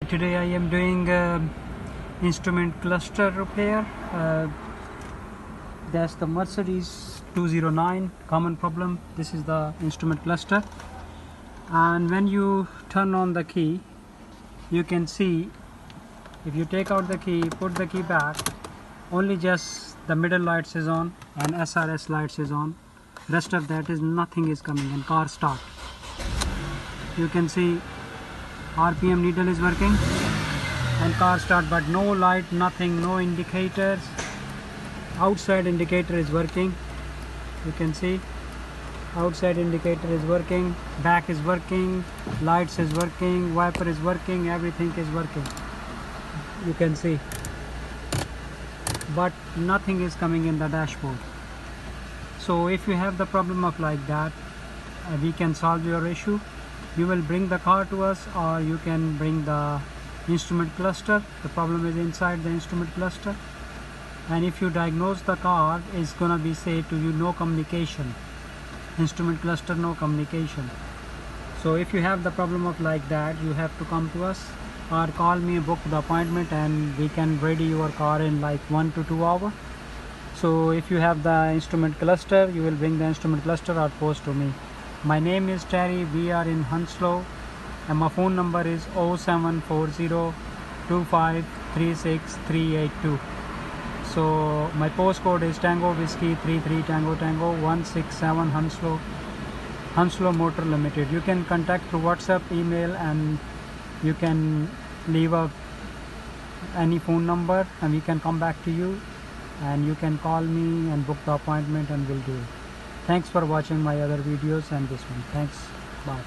Today I am doing instrument cluster repair. That's the Mercedes 209 common problem. This is the instrument cluster, and when you turn on the key, you can see if you take out the key, put the key back, only just the middle lights is on and SRS lights is on. Rest of that is nothing is coming, and car start. You can see RPM needle is working and car start, but no light, nothing, no indicators. Outside indicator is working. You can see outside indicator is working, back is working, lights is working, wiper is working, everything is working. You can see, but nothing is coming in the dashboard. So if you have the problem of like that, we can solve your issue. You will bring the car to us, or you can bring the instrument cluster. The problem is inside the instrument cluster, and if you diagnose the car, it's gonna be say to you no communication, instrument cluster no communication. So if you have the problem of like that, you have to come to us or call me, book the appointment, and we can ready your car in like 1 to 2 hours. So if you have the instrument cluster, you will bring the instrument cluster or post to me. My name is Terry. We are in Hounslow, and my phone number is 07402536382. So my postcode is Tango Whiskey 33 Tango Tango 167 Hounslow Motor Limited. You can contact through WhatsApp, email, and you can leave any phone number, and we can come back to you, and you can call me and book the appointment, and we'll do it. Thanks for watching my other videos and this one. Thanks. Bye.